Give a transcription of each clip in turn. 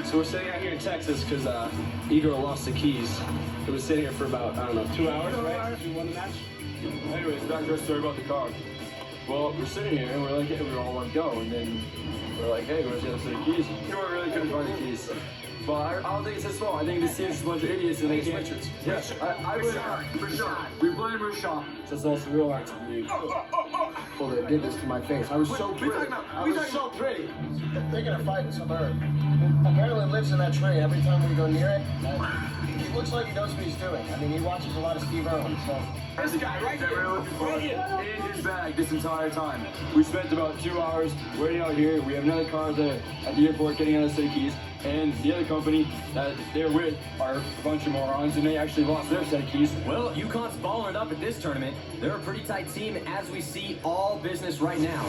So we're sitting out here in Texas because Igor lost the keys. It was sitting here for about, I don't know, 2 hours, right? We won the match. Anyways, back to our story about the car. Well, we're sitting here and we're like, hey, we all want to go. And then we're like, hey, where's the other set of keys? Igor really couldn't find the keys. But I don't think it's his fault. I think this team's a bunch of idiots and they can't. Yes, I would. We blame Rashad. So that's real hard to believe. Well, they did this to my face. I was so pretty. I was so pretty. They're gonna fight in some bird. Maryland lives in that tree. Every time we go near it, he looks like he knows what he's doing. I mean, he watches a lot of Steve Irwin, so. This guy right here, in his bag this entire time. We spent about 2 hours waiting out here. We have another car at the airport getting another set of keys. And the other company that they're with are a bunch of morons, and they actually lost their set of keys. Well, UConn's balling it up at this tournament. They're a pretty tight team as we see all business right now.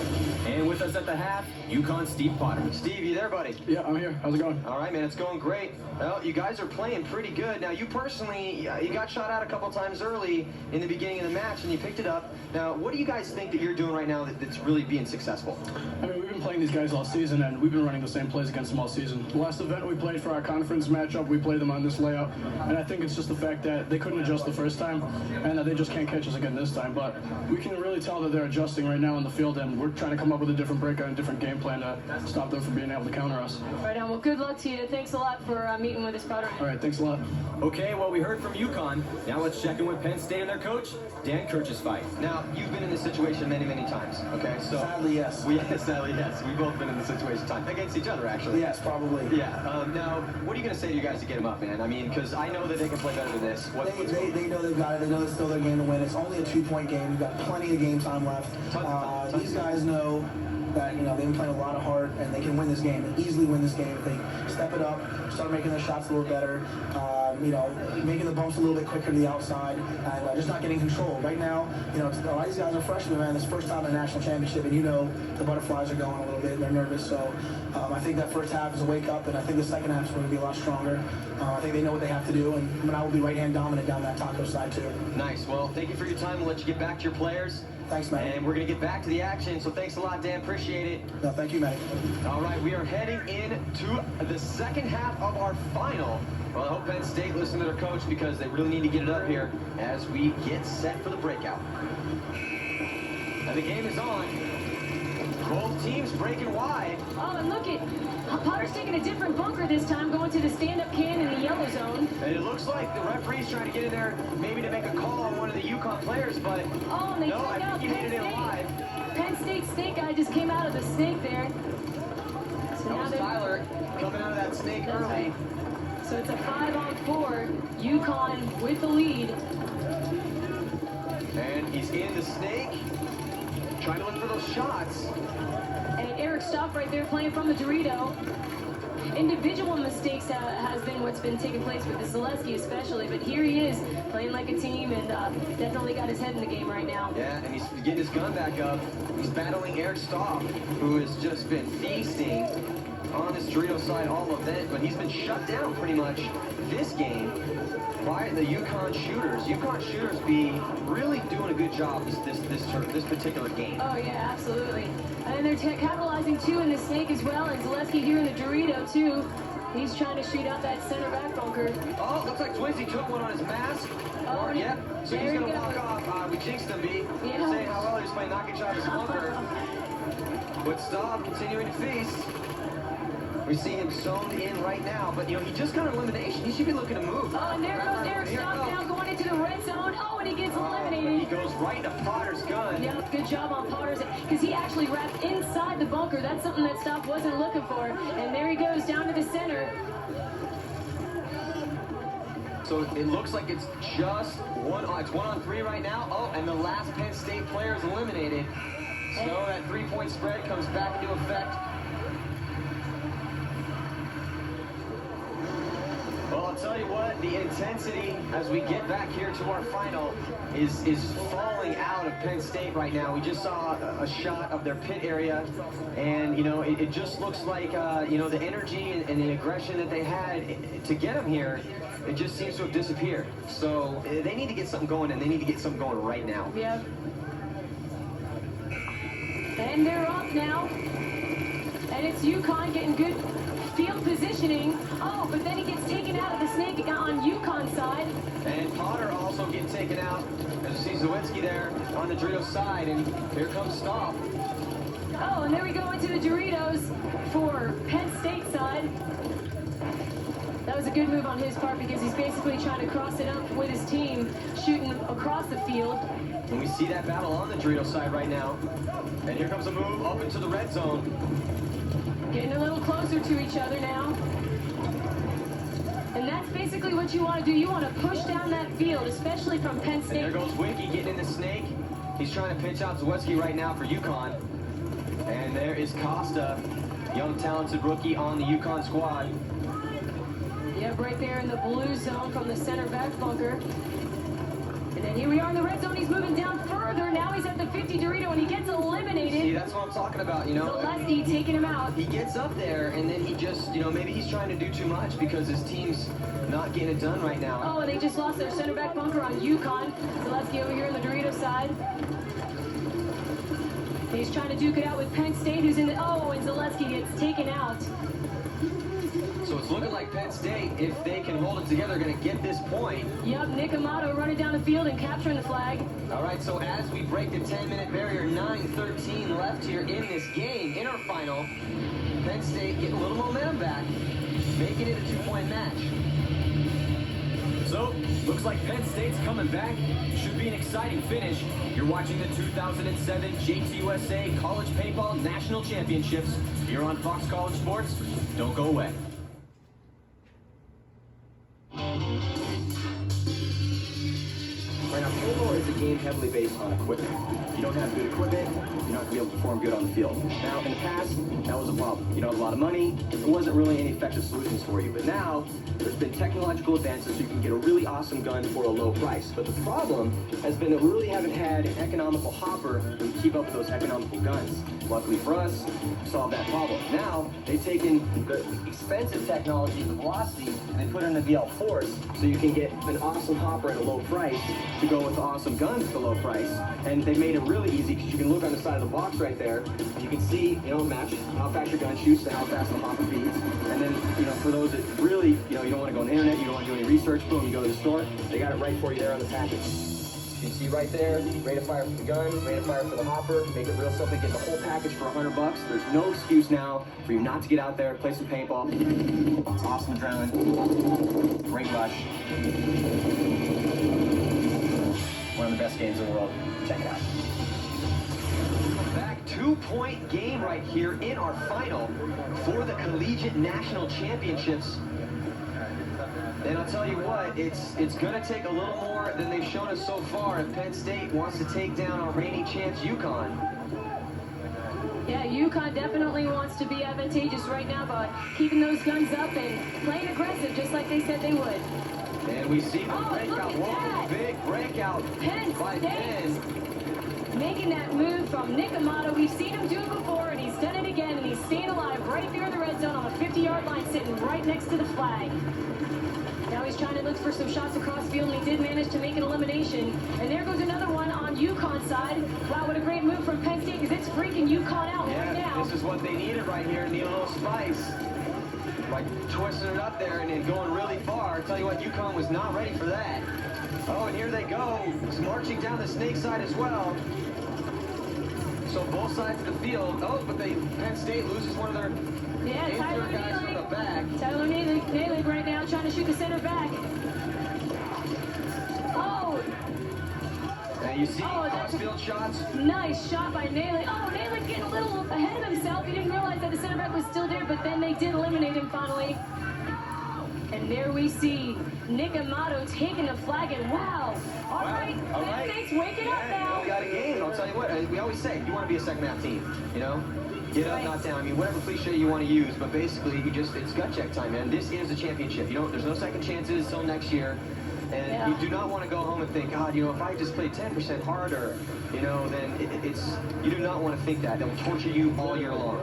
And with us at the half, UConn's Steve Potter. Steve, you there, buddy? Yeah, I'm here. How's it going? All right, man, it's going great. Well, you guys are playing pretty good. Now, you personally, you got shot out a couple times early in the beginning of the match, and you picked it up. Now, what do you guys think that you're doing right now that's really being successful? I mean, we've been playing these guys all season, and we've been running the same plays against them all season. The last event we played for our conference matchup, we played them on this layout, and I think it's just the fact that they couldn't adjust the first time, and that they just can't catch us again this time. But we can really tell that they're adjusting right now in the field, and we're trying to come up with a different breakout and a different game plan to stop them from being able to counter us. Right on. Well, good luck to you. Thanks a lot for meeting with us, Potter. All right, thanks a lot. Okay, well, we heard from UConn. Now let's check in with Penn State and their coach, Dan Kirch's fight. Now, you've been in this situation many, many times, okay? So Sadly, yes. Sadly, yes. We've both been in this situation time against each other, actually. Yes, probably. Yeah. Now, what are you going to say to you guys to get them up, man? I mean, because I know that they can play better than this. They know they've got it. They know it's still their game to win. It's only a 2-point game. We've got plenty of game time left. These guys know that, you know, they've been playing a lot of hard, and they can win this game. They easily win this game if they step it up, start making their shots a little better, you know, making the bumps a little bit quicker to the outside, and just not getting control. Right now, you know, a lot of these guys are freshmen, man. This first time in a national championship, and you know the butterflies are going a little bit. They're nervous, so I think that first half is a wake-up, and I think the second half is going to be a lot stronger. I think they know what they have to do, and I will be right-hand dominant down that taco side, too. Nice. Well, thank you for your time. We'll let you get back to your players. Thanks, Matty. And we're going to get back to the action, so thanks a lot, Dan. Appreciate it. No, thank you, Matty. All right, we are heading into the second half of our final. Well, I hope Penn State listen to their coach because they really need to get it up here as we get set for the breakout. And the game is on. Both teams breaking wide. Oh, and look at Potter's taking a different bunker this time, going to the stand-up can in the yellow zone. And it looks like the referee's trying to get in there, maybe to make a call on one of the UConn players, but oh, and they no, I think he made it in alive. Penn State snake guy just came out of the snake there. So that now was Tyler coming out of that snake early. Right. So it's a 5-on-4. UConn with the lead. And he's in the snake, trying to look for those shots. And Eric Stock right there playing from the Dorito. Individual mistakes has been what's been taking place with the Zaleski especially, but here he is playing like a team and definitely got his head in the game right now. Yeah, and he's getting his gun back up. He's battling Eric Stock, who has just been feasting on this Dorito side all event, but he's been shut down pretty much this game by the UConn shooters. UConn shooters be really doing a good job this particular game. Oh yeah, absolutely. And they're capitalizing too in the snake as well, and Zaleski here in the Dorito too. He's trying to shoot out that center back bunker. Oh, looks like Twinsy took one on his mask. Oh, yeah. So he's gonna walk off. We jinxed him, B. Yeah. Saying how well he was playing knocking shot his bunker. But Staub continuing to feast. We see him zoned in right now, but you know, he just got an elimination. He should be looking to move. Oh, and there goes Eric Stock now going into the red zone. Oh, and he gets eliminated. He goes right into Potter's gun. Yeah, good job on Potter's, because he actually wrapped inside the bunker. That's something that Stock wasn't looking for. And there he goes down to the center. So it looks like it's just it's 1-on-3 right now. Oh, and the last Penn State player is eliminated. So that 3-point spread comes back into effect. Well, I'll tell you what, the intensity as we get back here to our final is falling out of Penn State right now. We just saw a shot of their pit area, and, you know, it just looks like, you know, the energy and the aggression that they had to get them here, it just seems to have disappeared. So they need to get something going, and they need to get something going right now. Yep. And they're off now. And it's UConn getting good field positioning. Oh, but then he gets taken out of the snake on UConn side. And Potter also getting taken out. As you see Zawinski there on the Dorito side, and here comes Stoff. Oh, and there we go into the Doritos for Penn State side. That was a good move on his part because he's basically trying to cross it up with his team, shooting across the field. And we see that battle on the Dorito side right now. And here comes a move up into the red zone. Getting a little closer to each other now. And that's basically what you want to do. You want to push down that field, especially from Penn State. And there goes Winky getting in the snake. He's trying to pitch out Zawinski right now for UConn. And there is Costa, young talented rookie on the UConn squad. Yep, right there in the blue zone from the center back bunker. And then here we are in the red zone. He's moving down further. Now he's at the 50 Dorito, and he gets eliminated. See, that's what I'm talking about, you know. Zaleski taking him out. He gets up there, and then he just, you know, maybe he's trying to do too much because his team's not getting it done right now. Oh, and they just lost their center back bunker on UConn. Zaleski over here on the Dorito side. He's trying to duke it out with Penn State, who's in the... Oh, and Zaleski gets taken out. So it's looking like Penn State, if they can hold it together, are going to get this point. Yep, Nick Amato running down the field and capturing the flag. All right, so as we break the 10-minute barrier, 9:13 left here in this game, in our final, Penn State getting a little momentum back, making it a 2-point match. So, looks like Penn State's coming back. Should be an exciting finish. You're watching the 2007 JTUSA College Paintball National Championships here on Fox College Sports. Don't go away. Right now, paintball is a game heavily based on equipment. If you don't have good equipment, you're not going to be able to perform good on the field. Now, in the past, that was a problem. You don't have a lot of money, there wasn't really any effective solutions for you. But now, there's been technological advances so you can get a really awesome gun for a low price. But the problem has been that we really haven't had an economical hopper to keep up with those economical guns. Luckily for us, we solved that problem. Now, they've taken the expensive technology, the velocity, and they put it in the VL Force so you can get an awesome hopper at a low price to go with awesome guns at a low price. And they made it really easy because you can look on the side of the box right there. And you can see, you know, match how fast your gun shoots to how fast the hopper beats. And then, you know, for those that really, you know, you don't want to go on the internet, you don't want to do any research, boom, you go to the store, they got it right for you there on the package. You can see right there, rate of fire for the gun, rate of fire for the hopper, make it real simple, get the whole package for $100. There's no excuse now for you not to get out there, play some paintball. It's awesome adrenaline, great rush. One of the best games in the world. Check it out. Back 2-point game right here in our final for the Collegiate National Championships. And I'll tell you what, it's going to take a little more than they've shown us so far if Penn State wants to take down our reigning champs, UConn. Yeah, UConn definitely wants to be advantageous right now by keeping those guns up and playing aggressive just like they said they would. And we see the Oh, breakout. look at Whoa, that. big breakout Penn by State. Penn. Making that move from Nick Amato. We've seen him do it before, and he's done it again, and he's staying alive right there in the red zone on the 50-yard line, sitting right next to the flag. Now he's trying to look for some shots across field, and he did manage to make an elimination. And there goes another one on UConn side. Wow, what a great move from Penn State, because it's freaking UConn out right now. This is what they needed right here. Need a little spice. Like twisting it up there and going really far. I tell you what, UConn was not ready for that. Oh, and here they go. It's marching down the snake side as well. So both sides of the field. Oh, but Penn State loses one of their Tyler guys from the back. Tyler Nalig right now trying to shoot the center back. Oh! And you see that's cross-field shots. Nice shot by Nalig. Oh, Nalig getting a little ahead of himself. He didn't realize that the center back was still there, but then they did eliminate him finally. And there we see Nick Amato taking the flag, and wow. All right, Penn State's waking up now. We got a game. I'll tell you what, we always say, you want to be a second half team, you know? Get up, not down. I mean, whatever cliche you want to use, but basically, it's gut check time, man. This is a championship. There's no second chances till next year. And you do not want to go home and think, God, you know, if I just play 10% harder, you know, then you do not want to think that. They'll torture you all year long.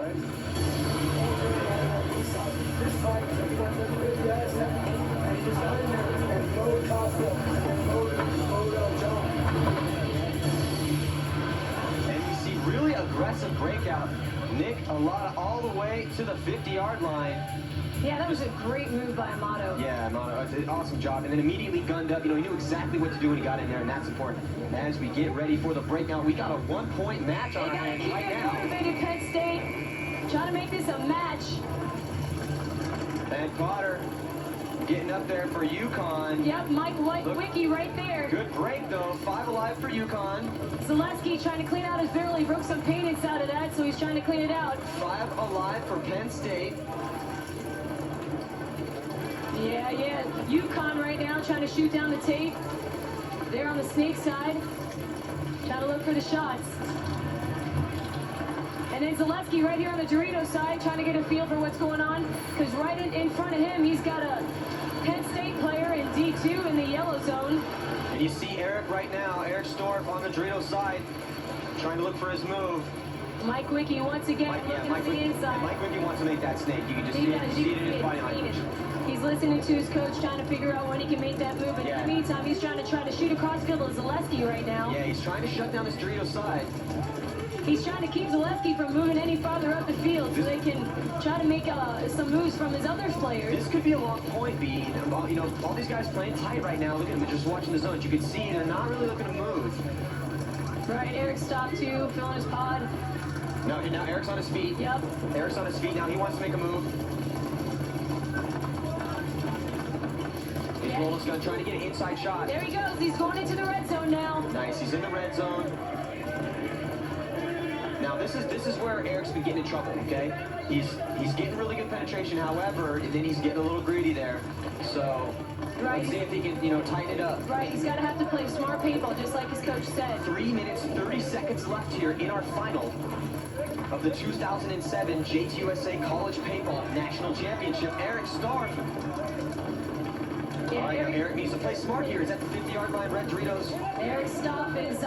And you see really aggressive breakout Nick Alada all the way to the 50-yard line. Yeah, that was a great move by Amato. Yeah, Amato, it's an awesome job. And then immediately gunned up. You know, he knew exactly what to do when he got in there, and that's important. As we get ready for the breakout, we got a one-point match on our hands right now. Motivated Penn State, trying to make this a match. And Potter getting up there for UConn. Yep, Mike Wiki right there. Good break, though. 5 alive for UConn. Zaleski trying to clean out his barrel. He broke some paint inside of that, so he's trying to clean it out. 5 alive for Penn State. Yeah. UConn right now trying to shoot down the tape. They're on the snake side. Trying to look for the shots. And then Zaleski right here on the Dorito side trying to get a feel for what's going on. Because right in front of him, he's got a Penn State player in D2 in the yellow zone. And you see Eric right now, Eric Storff on the Dorito side, trying to look for his move. Mike Wiki once again looking at the inside. Mike Wiki wants to make that snake. You can just see it in his body language. He's listening to his coach, trying to figure out when he can make that move. And in the meantime, he's trying to shoot across field with Zaleski right now. Yeah, he's trying to shut down this Dorito side. He's trying to keep Zaleski from moving any farther up the field so they can try to make some moves from his other players. This could be a long point, B. You know, all these guys playing tight right now. Look at them, they're just watching the zones. You can see they're not really looking to move. Right, Eric stopped too, filling his pod. Now Eric's on his feet. Yep. Eric's on his feet now. He wants to make a move. He's going to try to get an inside shot. There he goes. He's going into the red zone now. Nice. He's in the red zone. Now this is where Eric's been getting in trouble. Okay, he's getting really good penetration. However, then he's getting a little greedy there. So let's see if he can tighten it up. Right. He's got to have to play smart paintball, just like his coach said. 3 minutes 30 seconds left here in our final of the 2007 JTUSA College Paintball National Championship. Eric Storff. Yeah, all right, Eric needs to play smart here. He's at the 50-yard line, Red Doritos. Eric Storff has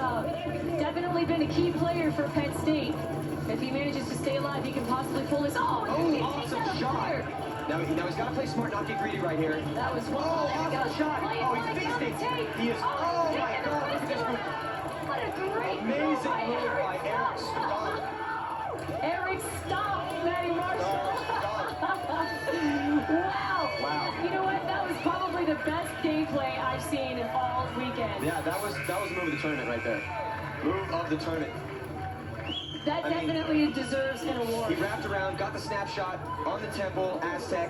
definitely been a key player for Penn State. If he manages to stay alive, he can possibly pull this. Awesome shot. Now he's got to play smart, not get greedy right here. That was one. Awesome shot. He's faced it. He is. Oh my God! Look at this move. What a great amazing move by Eric Storff. Eric Storff, Matty Marshall. Wow. You know what? That was probably the best gameplay I've seen all weekend. Yeah, that was move of the tournament right there. Move of the tournament. That definitely deserves an award. He wrapped around, got the snapshot on the temple, Aztec,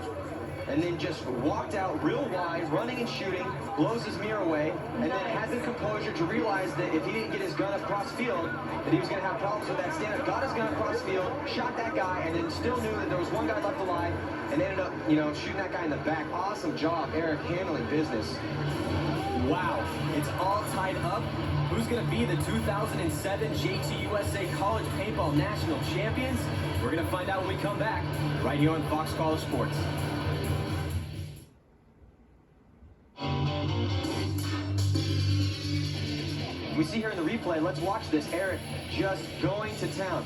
and then just walked out real wide, running and shooting, blows his mirror away, and then had the composure to realize that if he didn't get his gun across field, that he was going to have problems with that stand-up. Got his gun across field, shot that guy, and then still knew that there was one guy left alive, and ended up, shooting that guy in the back. Awesome job, Eric, handling business. Wow, it's all tied up. Who's going to be the 2007 JTUSA College Paintball National Champions? We're going to find out when we come back, right here on Fox College Sports. We see here in the replay, let's watch this. Eric just going to town.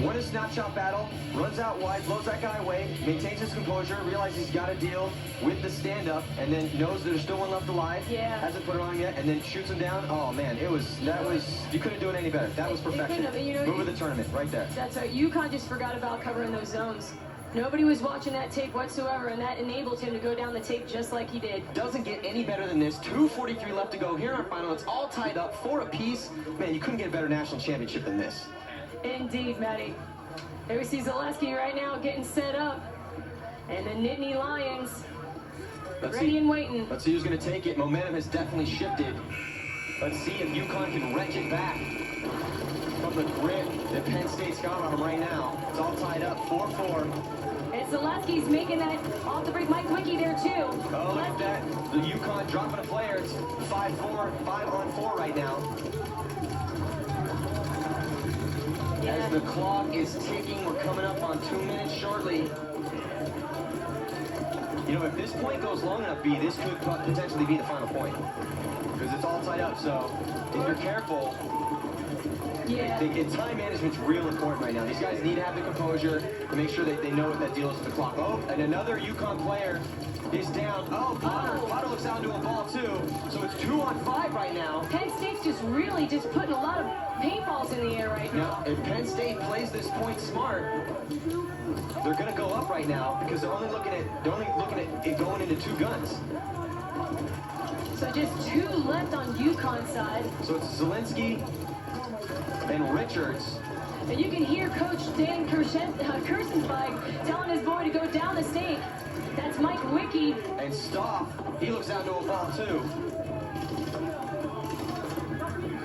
Won a snapshot battle, runs out wide, blows that guy away, maintains his composure, realizes he's got to deal with the stand-up, and then knows there's still one left alive. Yeah. Hasn't put it on yet, and then shoots him down. Oh man, you couldn't do it any better. That was perfection. Move of the tournament, right there. That's right. UConn just forgot about covering those zones. Nobody was watching that tape whatsoever, and that enabled him to go down the tape just like he did. Doesn't get any better than this. 2:43 left to go here in our final. It's all tied up, 4 apiece. Man, you couldn't get a better national championship than this. Indeed, Matty. There we see Zaleski right now getting set up. And the Nittany Lions ready and waiting. Let's see who's going to take it. Momentum has definitely shifted. Let's see if UConn can wrench it back from the grip that Penn State's got on them right now. It's all tied up, 4-4. And Zaleski's making that off the break. Mike Wiki there too. Oh, look at that. The UConn dropping a player. It's 5-4, 5-on-4 right now. As the clock is ticking, we're coming up on 2 minutes shortly. If this point goes long enough, B, this could potentially be the final point. Because it's all tied up, so if you're careful, Yeah. Time management's real important right now. These guys need to have the composure to make sure that they know what that deal is with the clock. Oh, and another UConn player is down. Oh, Potter looks down to a ball too. So it's 2-on-5 right now. Penn State's just really just putting a lot of paintballs in the air right now. Now, if Penn State plays this point smart, they're going to go up right now because they're only looking at it going into 2 guns. So just 2 left on UConn side. So it's Zielinski and Richards. And you can hear Coach Dan Kersensweig telling his boy to go down the stake. That's Mike Wiki. And Stoff, he looks down to a ball too.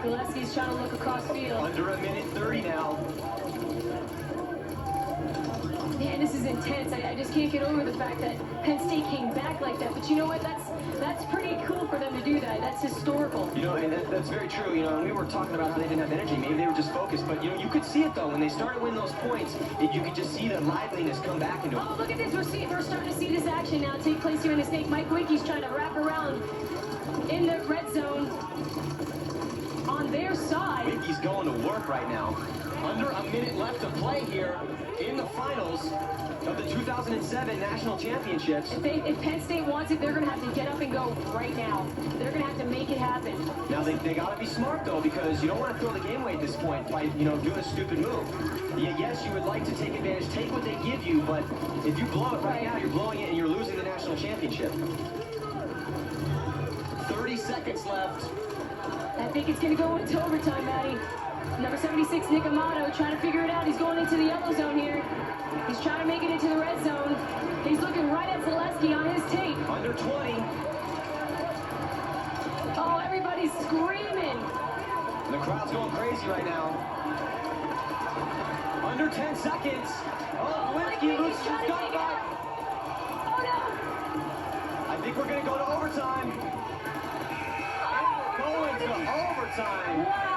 Gillespie's trying to look across field. Under 1:30 now. Man, this is intense. I just can't get over the fact that Penn State came back like that. But you know what? That's pretty cool for them to do that. That's historical. You know, and that's very true. You know, and we were talking about how they didn't have energy. Maybe they were just focused. But, you know, you could see it, though. When they started winning those points, you could just see the liveliness come back into it. Oh, look at this. We're starting to see this action now take place here in the snake. Mike Wiki's trying to wrap around in the red zone on their side. Wiki's going to work right now. Under a minute left to play here in the finals of the 2007 National Championships. If Penn State wants it, they're going to have to get up and go right now. They're going to have to make it happen. Now, they got to be smart, though, because you don't want to throw the game away at this point by, you know, doing a stupid move. Yes, you would like to take advantage, take what they give you, but if you blow it right now, you're blowing it and you're losing the national championship. 30 seconds left. I think it's going to go into overtime, Matty. Number 76, Nick Amato, trying to figure it out. He's going into the yellow zone here. He's trying to make it into the red zone. He's looking right at Zaleski on his tape. Under 20. Oh, everybody's screaming. The crowd's going crazy right now. Under 10 seconds. Oh, Zielinski loses his gun back. Oh, no. I think we're going to go to overtime. And we're going to overtime. Wow.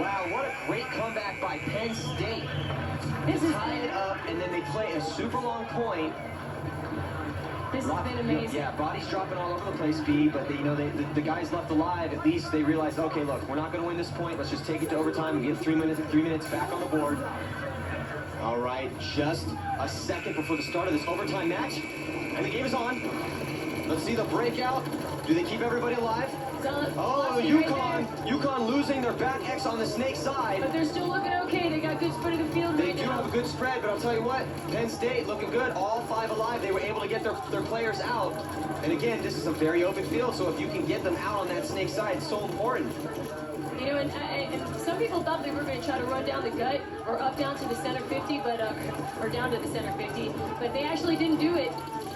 Wow, what a great comeback by Penn State. This is Tie it up, and then they play a super long point. This has been amazing. Yeah, bodies dropping all over the place, B, but the guys left alive. At least they realized, okay, look, we're not going to win this point. Let's just take it to overtime and get 3 minutes back on the board. All right, just a second before the start of this overtime match, and the game is on. Let's see the breakout. Do they keep everybody alive? Oh, UConn losing their back X on the snake side. But they're still looking okay. They got good spread of the field They right do now. have a good spread, but I'll tell you what, Penn State looking good. All 5 alive. They were able to get their players out. And again, this is a very open field, so if you can get them out on that snake side, it's so important. You know, and some people thought they were going to try to run down the gut or up down to the center 50, but or down to the center 50, but they actually didn't do it.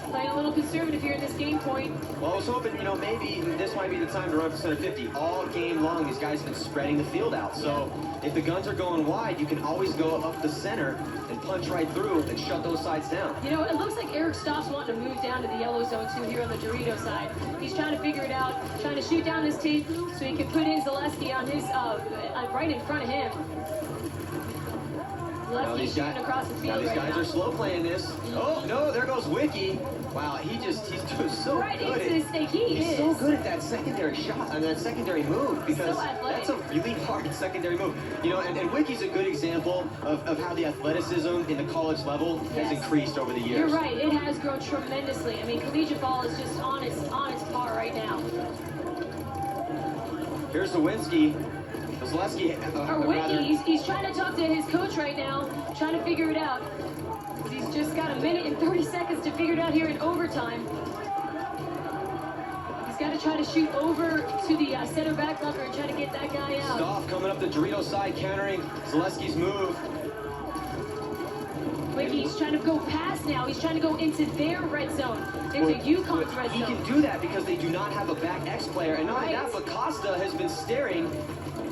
Playing a little conservative here in this game point. Well, I was hoping, you know, maybe this might be the time to run for center 50. All game long, these guys have been spreading the field out. So if the guns are going wide, you can always go up the center and punch right through and shut those sides down. You know, it looks like Eric Stoff's wanting to move down to the yellow zone too here on the Dorito side. He's trying to figure it out, trying to shoot down this tape so he can put in Zaleski on his right in front of him. Zaleski shooting across the field. Now these guys are slow playing this. Oh no, there goes Wiki. Wow, he's doing so right good. Into the snake. He's so good at that secondary shot and that secondary move because so that's a really hard secondary move. You know, and Wiki's a good example of how the athleticism in the college level has increased over the years. You're right, it has grown tremendously. I mean, collegiate ball is just on its par right now. Here's Zielinski. Zaleski, he's trying to talk to his coach right now, trying to figure it out. He's just got 1 minute and 30 seconds to figure it out here in overtime. He's got to try to shoot over to the center back blocker and try to get that guy out. Stoff coming up the Dorito side, countering Zaleski's move. Wiki's trying to go past now. He's trying to go into their red zone, into UConn's red zone. He can do that because they do not have a back X player. And not only that, but Costa has been staring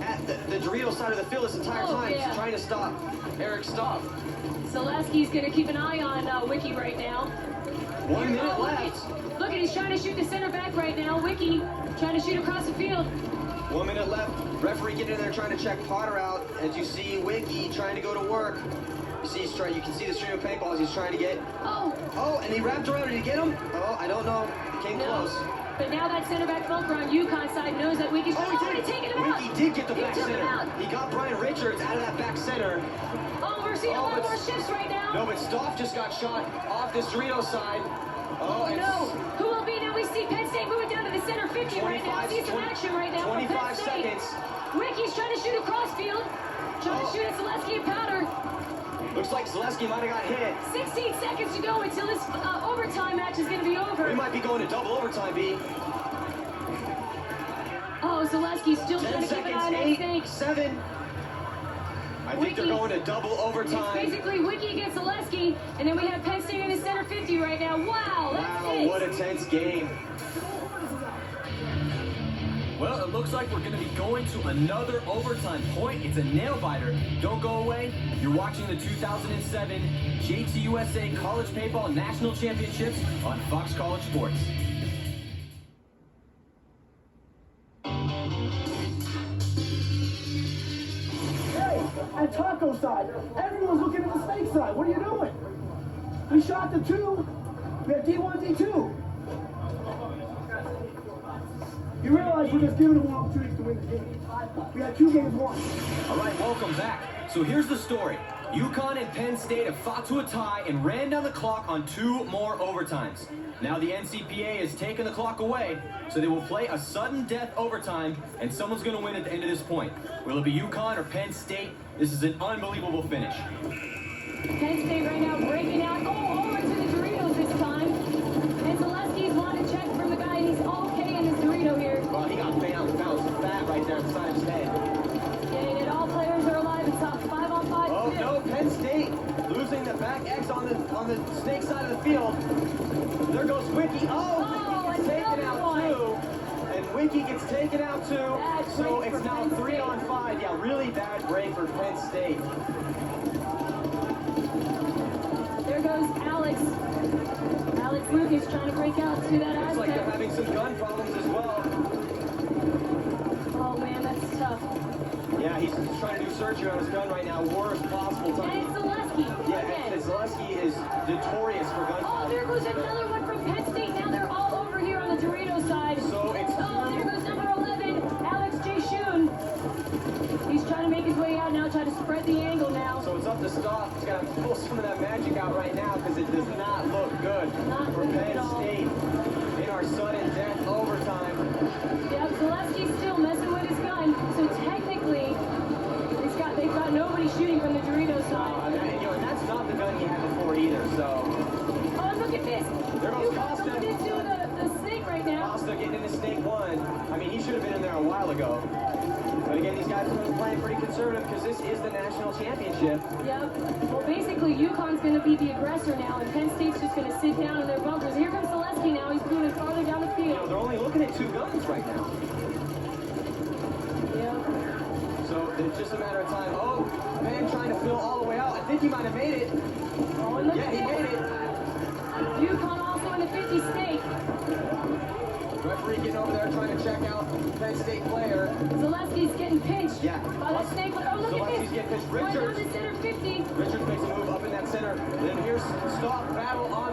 at the Dorito side of the field this entire time, trying to stop Eric Stoff. Zaleski's going to keep an eye on Wiki right now. 1 minute left. Look at, he's trying to shoot the center back right now. Wiki trying to shoot across the field. 1 minute left. Referee getting in there trying to check Potter out. As you see, Wiki trying to go to work. You can see the stream of paintballs he's trying to get. Oh, and he wrapped around. Did he get him? Oh, I don't know. He came close. But now that center back Fulker on UConn side knows that Wiki's taking him out. Wiki did get the back took him center. out. He got Brian Richards out of that back center. Oh, we're seeing a lot more shifts right now. No, but Stoff just got shot off this Dorito side. Oh, and no. Who will be now? We see Penn State moving down to the center 50 right now. See some action right now. 25 seconds. Wiki's trying to shoot across field. Trying to shoot at Zaleski and Powder. Looks like Zaleski might have got hit. 16 seconds to go until this overtime match is going to be over. We might be going to double overtime, B. Oh, Zaleski's still trying to keep an eye on that snake. 7. I think they're going to double overtime. It's basically Wiki against Zaleski, and then we have Penn State in the center 50 right now. Wow, that's it. What a tense game. Well, it looks like we're going to be going to another overtime point. It's a nail-biter. Don't go away. You're watching the 2007 JTUSA College Paintball National Championships on Fox College Sports. At taco side, everyone's looking at the snake side. What are you doing? We shot the 2. We have D1, D2. You realize we're just giving them opportunities to win the game. We had 2 games won. All right, welcome back. So here's the story. UConn and Penn State have fought to a tie and ran down the clock on 2 more overtimes. Now the NCPA has taken the clock away, so they will play a sudden death overtime, and someone's going to win at the end of this point. Will it be UConn or Penn State? This is an unbelievable finish. Penn State right now breaking out. Oh, over to the Doritos this time. And Zaleski's wanted to check from the guy, and he's okay in his Dorito here. Well, he got bounced fat right there inside of his head. Yeah, and all players are alive. It's a 5-on-5. Oh, no, Penn State losing the back X on the snake side of the field. There goes Wiki. Oh, Wiki gets taken out too. And Wiki gets taken out too. So it's now 3-on-5. Yeah, really bad break for Penn State. There goes Alex. Alex Lucas trying to break out to that Looks like they're having some gun problems as well. Oh man, that's tough. Yeah, he's trying to do surgery on his gun right now. Worst possible time. And it's Zaleski. Yeah, and Zaleski is notorious for gun Oh, there goes another one from Penn State. Now they're all over here on the Dorito side. So it's... Oh, there goes number 11, Alex J. Shoon. He's trying to make his way out now, trying to spread the angle now. So it's up to Stoff. He's got to pull some of that magic out right now because it does not look good for Penn State in our sudden death overtime. Yeah, Zaleski's still messing with his gun, so technically they've got nobody shooting from the Dorito side. And that's not the gun he had before either, so... Oh, look at this. There goes Costa. Someone is doing the snake right now. Costa getting into snake 1. I mean, he should have been in there a while ago. But again, these guys are playing pretty conservative because this is the national championship. Yep. Well, basically, UConn's going to be the aggressor now, and Penn State's just going to sit down in their bunkers. Here comes Zaleski now. He's moving farther down the field. You know, they're only looking at 2 guns right now. Yep. So it's just a matter of time. Oh, Penn trying to fill all the way out. I think he might have made it. Oh, and look Yeah, at he this. made it. UConn also in the 50 snake. Referee getting over there trying to check out Penn State player. Zaleski's getting pinched Yeah. by that snake. Oh, look Zaleski's at this. getting pinched. Right down Richards. to center 50. Richards makes a move up in that center. And then here's Stoff battle on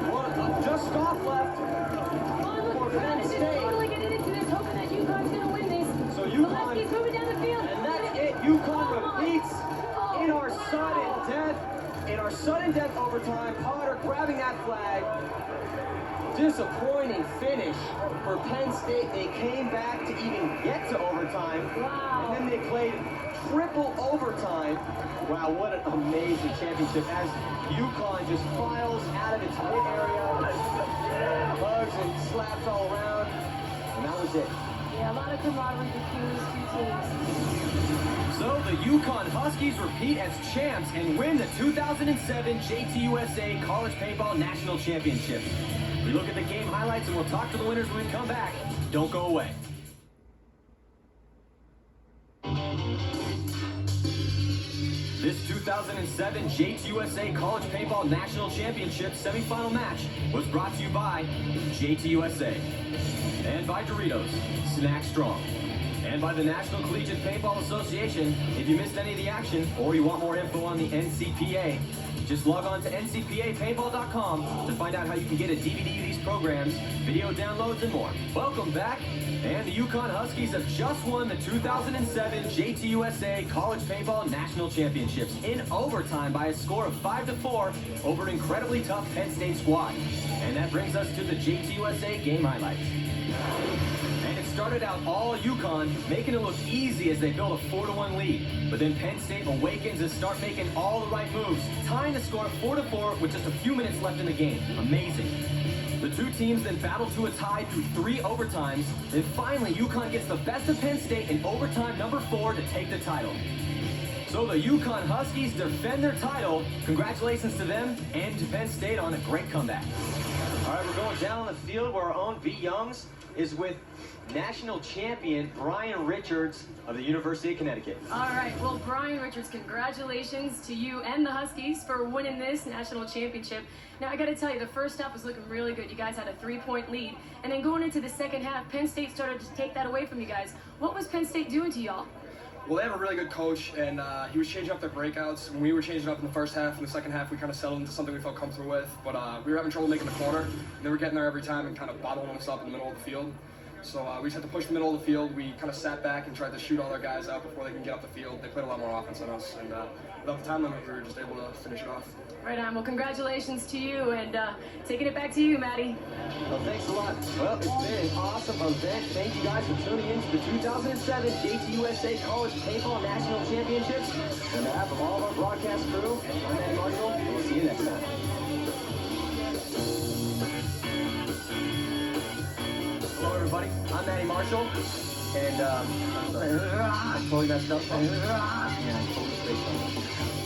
one. Just Stoff left. Oh, look, For Penn Travis is State. totally getting into this, hoping that UConn's going to win this. So UConn, Zaleski's moving down the field. and that's it. UConn repeats in our sudden death. In our sudden death overtime, Potter grabbing that flag. Disappointing finish for Penn State. They came back to even get to overtime. Wow. And then they played triple overtime. Wow, what an amazing championship as UConn just files out of its pit area. Hugs and slaps all around. And that was it. Yeah, a lot of camaraderie between these 2 teams. So the UConn Huskies repeat as champs and win the 2007 JTUSA College Paintball National Championships. We look at the game highlights and we'll talk to the winners when we come back. Don't go away. This 2007 JTUSA College Paintball National Championship semifinal match was brought to you by JTUSA and by Doritos, Snack Strong, and by the National Collegiate Paintball Association. If you missed any of the action or you want more info on the NCPA, Just log on to ncpapaintball.com to find out how you can get a DVD of these programs, video downloads, and more. Welcome back. And the UConn Huskies have just won the 2007 JTUSA College Paintball National Championships in overtime by a score of 5-4 over an incredibly tough Penn State squad. And that brings us to the JTUSA game highlights. And it started out all UConn, making it look easy as they build a 4-1 lead. But then Penn State awakens and start making all the right moves, tying the score 4-4 with just a few minutes left in the game. Amazing. The two teams then battle to a tie through 3 overtimes. Then finally, UConn gets the best of Penn State in overtime number 4 to take the title. So the UConn Huskies defend their title. Congratulations to them and to Penn State on a great comeback. All right, we're going down on the field where our own V. Youngs is with national champion Brian Richards of the University of Connecticut. All right, well, Brian Richards, congratulations to you and the Huskies for winning this national championship. Now, I got to tell you, the first half was looking really good. You guys had a 3-point lead. And then going into the second half, Penn State started to take that away from you guys. What was Penn State doing to y'all? Well, they have a really good coach, and he was changing up their breakouts. When we were changing up in the first half, in the second half, we kind of settled into something we felt comfortable with. But we were having trouble making the corner, and they were getting there every time and kind of bottling us up in the middle of the field. So we just had to push the middle of the field. We kind of sat back and tried to shoot all their guys out before they can get up the field. They played a lot more offense than us, and without the time limit, we were just able to finish it off. Right on. Well, congratulations to you, and taking it back to you, Matty. Well, thanks a lot. Well, it's been an awesome event. Thank you guys for tuning in to the 2007 JTUSA College Paintball National Championships. On behalf of all of our broadcast crew, I'm Matty Marshall, and we'll see you next time. Hello, everybody. I'm Matty Marshall, and I totally messed up. Yeah, I totally spaced on it.